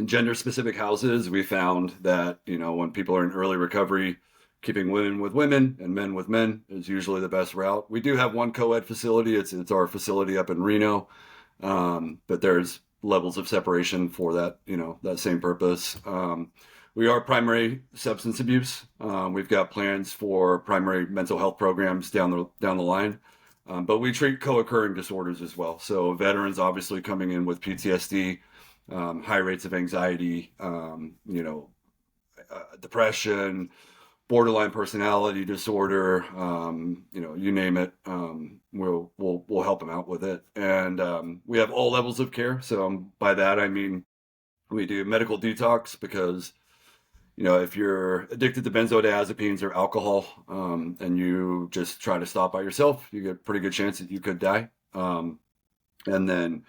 gender specific houses, we found that, when people are in early recovery, keeping women with women and men with men is usually the best route. We do have one co-ed facility. It's our facility up in Reno. But there's levels of separation for that, that same purpose. We are primary substance abuse. We've got plans for primary mental health programs down the line. But we treat co-occurring disorders as well. So veterans obviously coming in with PTSD, high rates of anxiety, depression, borderline personality disorder, you name it. We'll help them out with it, and we have all levels of care. So by that I mean we do medical detox because if you're addicted to benzodiazepines or alcohol, and you just try to stop by yourself, you get a pretty good chance that you could die. And then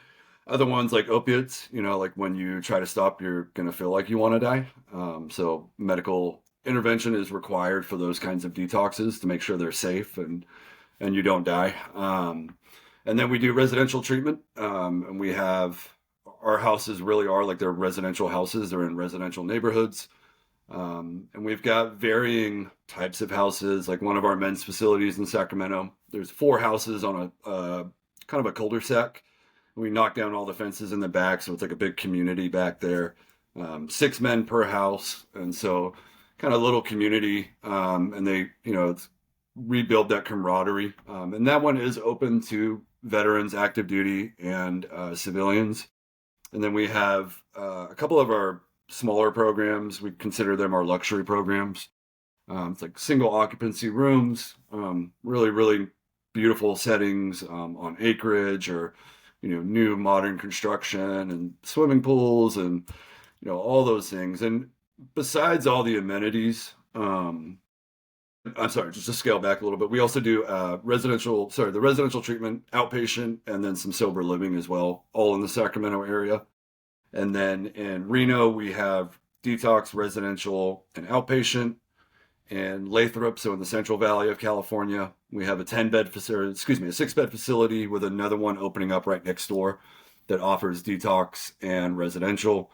other ones like opiates, like when you try to stop, you're going to feel like you want to die. So medical intervention is required for those kinds of detoxes to make sure they're safe and you don't die. And then we do residential treatment. And we have our houses really are like they're residential houses. They're in residential neighborhoods. And we've got varying types of houses. Like one of our men's facilities in Sacramento, there's 4 houses on a kind of a cul-de-sac. We knock down all the fences in the back, so it's like a big community back there. 6 men per house, and so kind of little community. And they, it's rebuild that camaraderie. And that one is open to veterans, active duty, and civilians. And then we have a couple of our smaller programs. We consider them our luxury programs. It's like single occupancy rooms, really, really beautiful settings on acreage or new modern construction and swimming pools and all those things. And besides all the amenities, I'm sorry, just to scale back a little bit, we also do the residential treatment, outpatient, and then some sober living as well, all in the Sacramento area. And then in Reno, we have detox, residential, and outpatient. And Lathrop, so in the Central Valley of California, we have a 10-bed facility, a 6-bed facility with another one opening up right next door that offers detox and residential.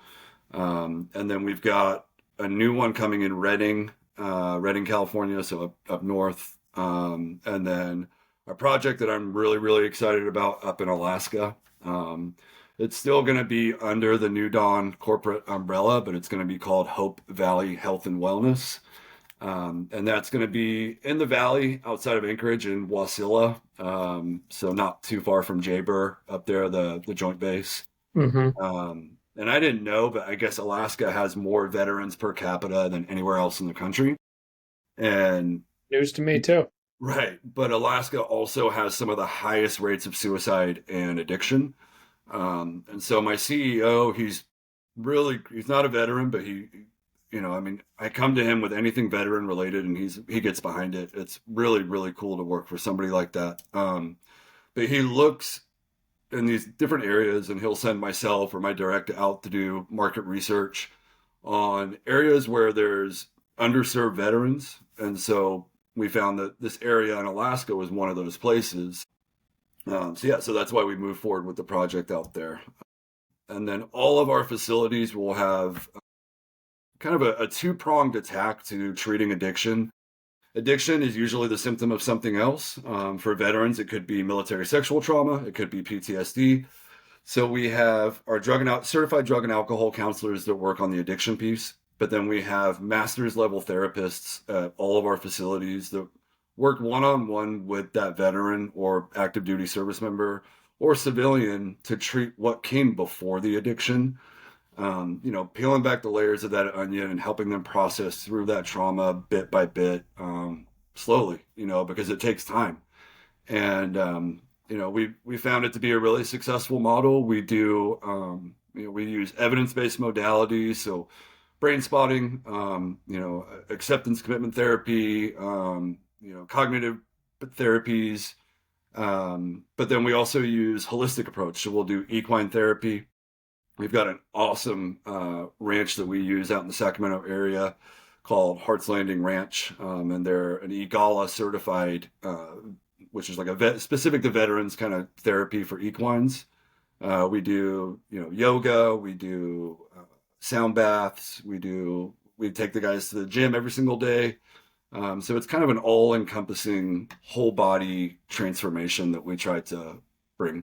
And then we've got a new one coming in Redding, California, so up north. And then a project that I'm really, really excited about up in Alaska. It's still going to be under the New Dawn corporate umbrella, but it's going to be called Hope Valley Health and Wellness. And that's going to be in the valley outside of Anchorage in Wasilla. So not too far from Jaybur up there, the joint base. Hmm. And I didn't know, but I guess Alaska has more veterans per capita than anywhere else in the country. And News to me too. right, but Alaska also has some of the highest rates of suicide and addiction. And so my CEO, he's not a veteran, but I come to him with anything veteran related and he gets behind it. It's really, really cool to work for somebody like that. But he looks in these different areas and he'll send myself or my director out to do market research on areas where there's underserved veterans. And so we found that this area in Alaska was one of those places. So that's why we moved forward with the project out there. And then all of our facilities will have kind of a two-pronged attack to treating addiction. Addiction is usually the symptom of something else. For veterans, it could be military sexual trauma, it could be PTSD. So we have our certified drug and alcohol counselors that work on the addiction piece, but then we have master's level therapists at all of our facilities that work one-on-one with that veteran or active duty service member or civilian to treat what came before the addiction. Peeling back the layers of that onion and helping them process through that trauma bit by bit, slowly, because it takes time. And, we found it to be a really successful model. We do, we use evidence-based modalities. So brain spotting, acceptance commitment therapy, cognitive therapies. But then we also use holistic approach. So we'll do equine therapy. We've got an awesome ranch that we use out in the Sacramento area called Hart's Landing Ranch, and they're an EGALA certified, which is like specific to veterans kind of therapy for equines. We do, yoga. We do sound baths. We take the guys to the gym every single day. So it's kind of an all-encompassing whole body transformation that we try to